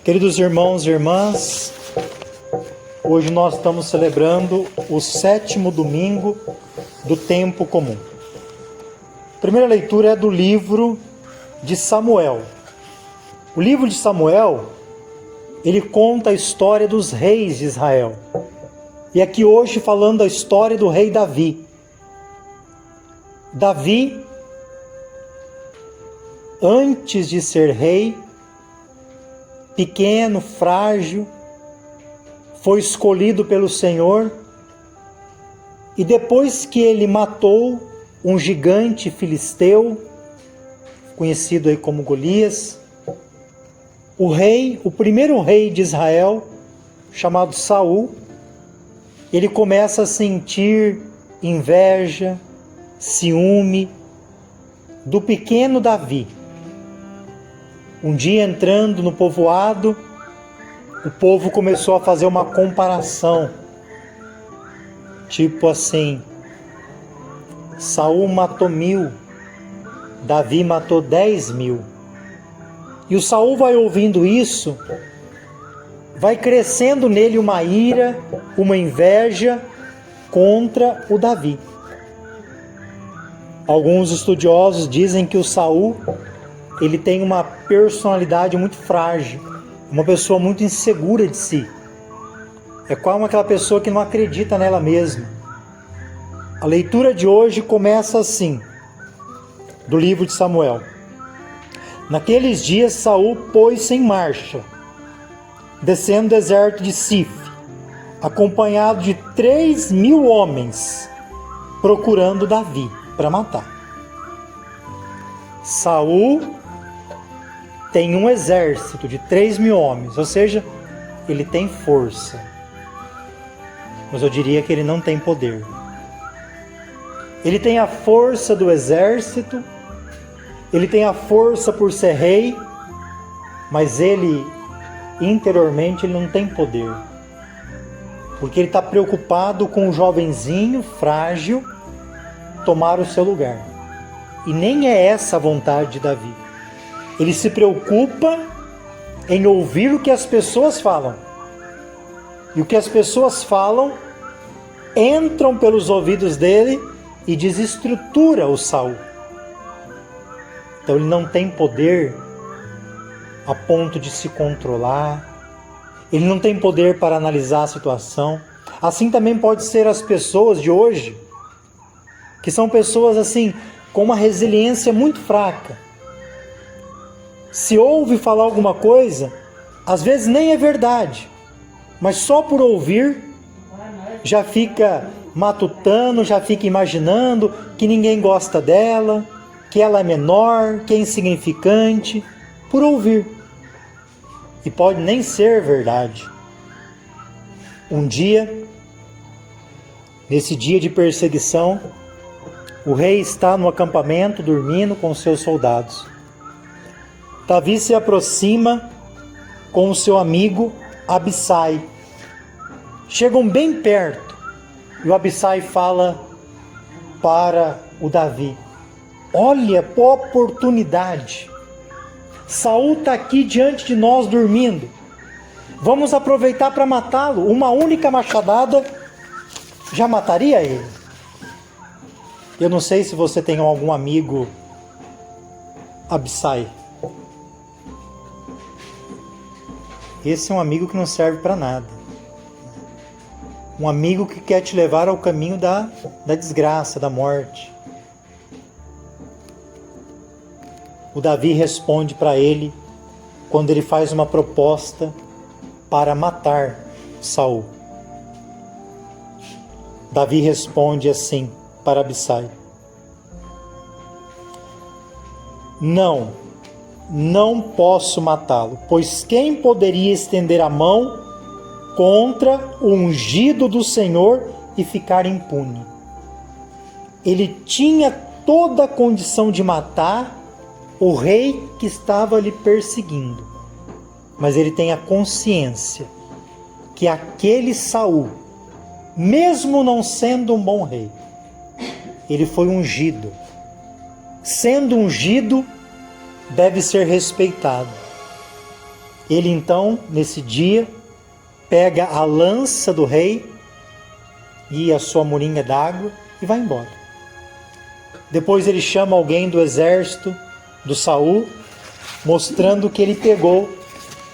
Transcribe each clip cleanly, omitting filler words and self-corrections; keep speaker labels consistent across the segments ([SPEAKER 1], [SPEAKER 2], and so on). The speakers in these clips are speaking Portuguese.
[SPEAKER 1] Queridos irmãos e irmãs, hoje nós estamos celebrando o 7º domingo do tempo comum. A primeira leitura é do livro de Samuel. O livro de Samuel, ele conta a história dos reis de Israel. E aqui hoje falando da história do rei Davi. Davi, antes de ser rei, pequeno, frágil, foi escolhido pelo Senhor, e depois que ele matou um gigante filisteu, conhecido aí como Golias, o primeiro rei de Israel, chamado Saul, ele começa a sentir inveja, ciúme do pequeno Davi. Um dia, entrando no povoado, o povo começou a fazer uma comparação. Tipo assim, Saul matou 1000, Davi matou 10.000. E o Saul vai ouvindo isso, vai crescendo nele uma ira, uma inveja contra o Davi. Alguns estudiosos dizem que o Saul, ele tem uma personalidade muito frágil, uma pessoa muito insegura de si. É como aquela pessoa que não acredita nela mesma. A leitura de hoje começa assim, do livro de Samuel. Naqueles dias Saul pôs-se em marcha, descendo o deserto de Sif, acompanhado de 3.000 homens, procurando Davi para matar. Saul tem um exército de 3.000 homens, ou seja, ele tem força. Mas eu diria que ele não tem poder. Ele tem a força do exército, ele tem a força por ser rei, mas ele, interiormente, ele não tem poder. Porque ele está preocupado com um jovenzinho frágil tomar o seu lugar. E nem é essa a vontade de Davi. Ele se preocupa em ouvir o que as pessoas falam. E o que as pessoas falam entram pelos ouvidos dele e desestrutura o Saul. Então ele não tem poder a ponto de se controlar. Ele não tem poder para analisar a situação. Assim também pode ser as pessoas de hoje, que são pessoas assim com uma resiliência muito fraca. Se ouve falar alguma coisa, às vezes nem é verdade, mas só por ouvir já fica matutando, já fica imaginando que ninguém gosta dela, que ela é menor, que é insignificante, por ouvir. E pode nem ser verdade. Um dia, nesse dia de perseguição, o rei está no acampamento dormindo com seus soldados. Davi se aproxima com o seu amigo Abissai. Chegam bem perto e o Abissai fala para o Davi: olha, oportunidade. Saul está aqui diante de nós dormindo. Vamos aproveitar para matá-lo. Uma única machadada já mataria ele. Eu não sei se você tem algum amigo Abissai. Esse é um amigo que não serve para nada. Um amigo que quer te levar ao caminho da desgraça, da morte. O Davi responde para ele quando ele faz uma proposta para matar Saul. Davi responde assim para Abissai: Não posso matá-lo, pois quem poderia estender a mão contra o ungido do Senhor e ficar impune? Ele tinha toda a condição de matar o rei que estava lhe perseguindo, mas ele tem a consciência que aquele Saul, mesmo não sendo um bom rei, ele foi ungido. Sendo ungido, deve ser respeitado. Ele então, nesse dia, pega a lança do rei e a sua morinha d'água e vai embora. Depois ele chama alguém do exército do Saul, mostrando que ele pegou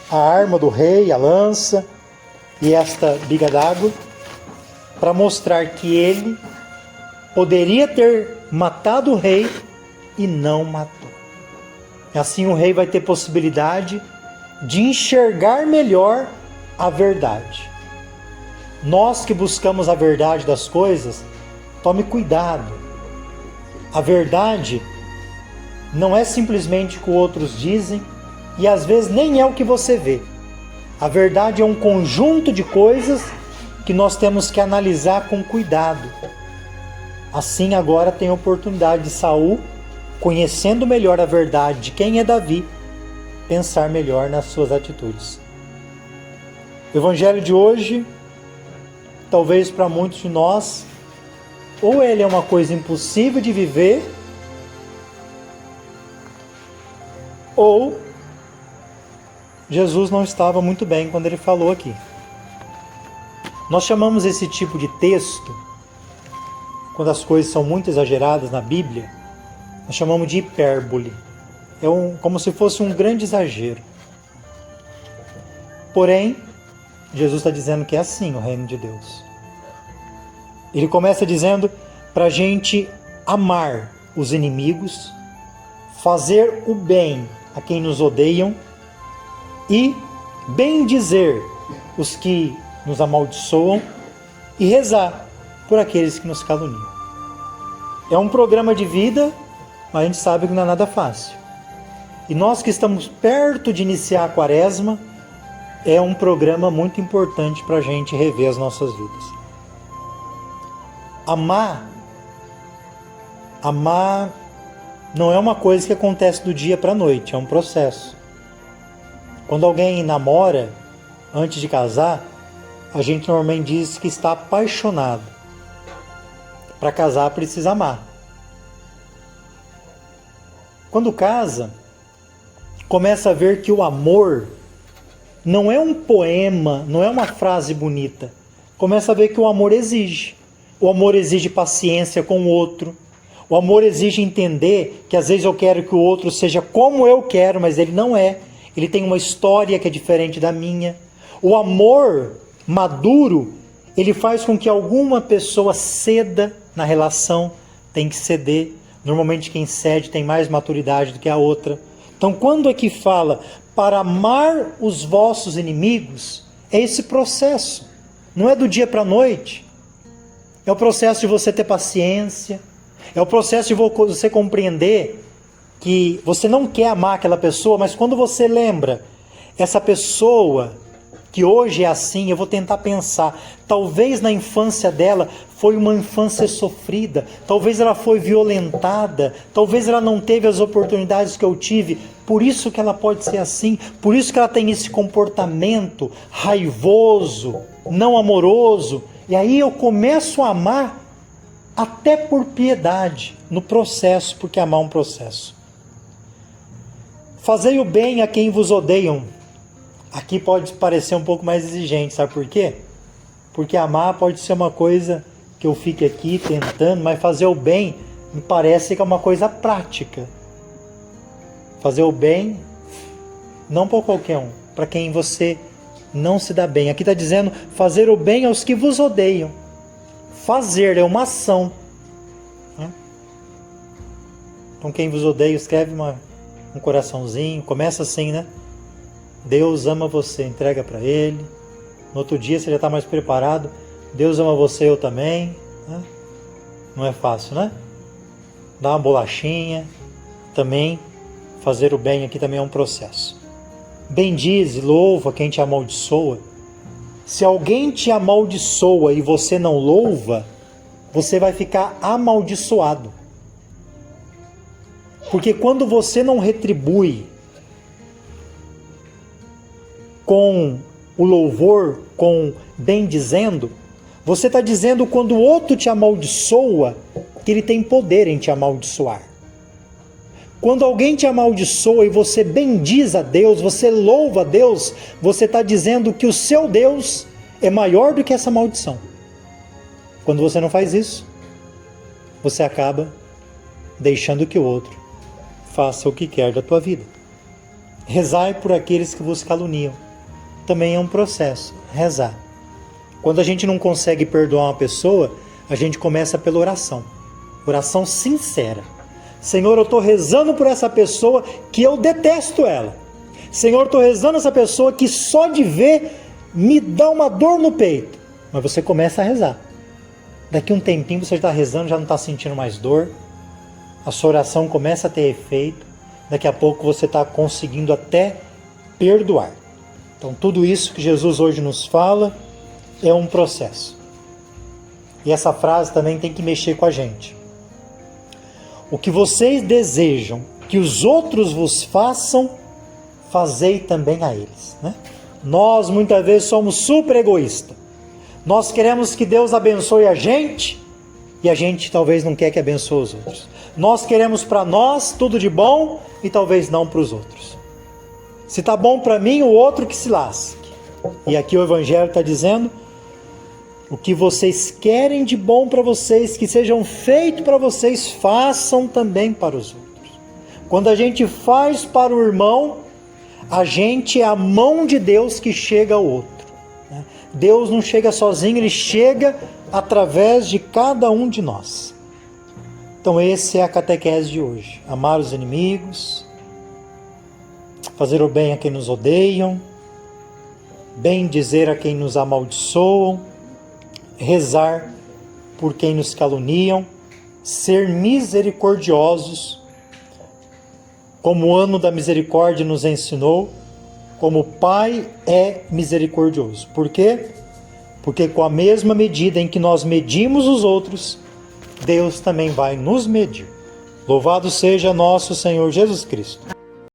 [SPEAKER 1] a arma do rei, a lança e esta biga d'água, para mostrar que ele poderia ter matado o rei e não matou. Assim o rei vai ter possibilidade de enxergar melhor a verdade. Nós que buscamos a verdade das coisas, tome cuidado. A verdade não é simplesmente o que outros dizem e às vezes nem é o que você vê. A verdade é um conjunto de coisas que nós temos que analisar com cuidado. Assim agora tem a oportunidade de Saul, conhecendo melhor a verdade de quem é Davi, pensar melhor nas suas atitudes. O evangelho de hoje, talvez para muitos de nós, ou ele é uma coisa impossível de viver, ou Jesus não estava muito bem quando ele falou aqui. Nós chamamos esse tipo de texto, quando as coisas são muito exageradas na Bíblia, nós chamamos de hipérbole. É como se fosse um grande exagero. Porém, Jesus está dizendo que é assim o reino de Deus. Ele começa dizendo para a gente amar os inimigos, fazer o bem a quem nos odeiam e bendizer os que nos amaldiçoam e rezar por aqueles que nos caluniam. É um programa de vida, mas a gente sabe que não é nada fácil. E nós que estamos perto de iniciar a Quaresma, é um programa muito importante para a gente rever as nossas vidas. Amar não é uma coisa que acontece do dia para a noite, é um processo. Quando alguém namora, antes de casar, a gente normalmente diz que está apaixonado. Para casar precisa amar. Quando casa, começa a ver que o amor não é um poema, não é uma frase bonita. Começa a ver que o amor exige. O amor exige paciência com o outro. O amor exige entender que às vezes eu quero que o outro seja como eu quero, mas ele não é. Ele tem uma história que é diferente da minha. O amor maduro, ele faz com que alguma pessoa ceda na relação, tem que ceder. Normalmente quem cede tem mais maturidade do que a outra. Então quando aqui fala para amar os vossos inimigos, é esse processo. Não é do dia para a noite. É o processo de você ter paciência. É o processo de você compreender que você não quer amar aquela pessoa, mas quando você lembra, essa pessoa que hoje é assim, eu vou tentar pensar, talvez na infância dela foi uma infância sofrida, talvez ela foi violentada, talvez ela não teve as oportunidades que eu tive, por isso que ela pode ser assim, por isso que ela tem esse comportamento raivoso, não amoroso, e aí eu começo a amar até por piedade, no processo, porque amar é um processo. Fazei o bem a quem vos odeiam. Aqui pode parecer um pouco mais exigente, sabe por quê? Porque amar pode ser uma coisa que eu fique aqui tentando, mas fazer o bem me parece que é uma coisa prática. Fazer o bem não para qualquer um, para quem você não se dá bem. Aqui está dizendo fazer o bem aos que vos odeiam. Fazer é uma ação. Então quem vos odeia, escreve um coraçãozinho, começa assim, né? Deus ama você, entrega para Ele. No outro dia você já está mais preparado. Deus ama você, eu também. Né? Não é fácil, né? Dá uma bolachinha. Também, fazer o bem aqui também é um processo. Bendize, louva quem te amaldiçoa. Se alguém te amaldiçoa e você não louva, você vai ficar amaldiçoado. Porque quando você não retribui com o louvor, com bendizendo, você está dizendo quando o outro te amaldiçoa, que ele tem poder em te amaldiçoar. Quando alguém te amaldiçoa e você bendiz a Deus, você louva a Deus, você está dizendo que o seu Deus é maior do que essa maldição. Quando você não faz isso, você acaba deixando que o outro faça o que quer da tua vida. Rezai por aqueles que vos caluniam. Também é um processo, rezar. Quando a gente não consegue perdoar uma pessoa, a gente começa pela oração. Oração sincera. Senhor, eu estou rezando por essa pessoa que eu detesto ela. Senhor, eu estou rezando essa pessoa que só de ver me dá uma dor no peito. Mas você começa a rezar. Daqui um tempinho você está rezando, já não está sentindo mais dor. A sua oração começa a ter efeito. Daqui a pouco você está conseguindo até perdoar. Então tudo isso que Jesus hoje nos fala é um processo. E essa frase também tem que mexer com a gente. O que vocês desejam que os outros vos façam, fazei também a eles. Né? Nós muitas vezes somos super egoístas. Nós queremos que Deus abençoe a gente e a gente talvez não quer que abençoe os outros. Nós queremos para nós tudo de bom e talvez não para os outros. Se está bom para mim, o outro que se lasque. E aqui o Evangelho está dizendo: o que vocês querem de bom para vocês, que sejam feito para vocês, façam também para os outros. Quando a gente faz para o irmão, a gente é a mão de Deus que chega ao outro. Deus não chega sozinho, Ele chega através de cada um de nós. Então essa é a catequese de hoje. Amar os inimigos, fazer o bem a quem nos odeiam, bem dizer a quem nos amaldiçoam, rezar por quem nos caluniam, ser misericordiosos, como o ano da misericórdia nos ensinou, como o Pai é misericordioso. Por quê? Porque com a mesma medida em que nós medimos os outros, Deus também vai nos medir. Louvado seja nosso Senhor Jesus Cristo.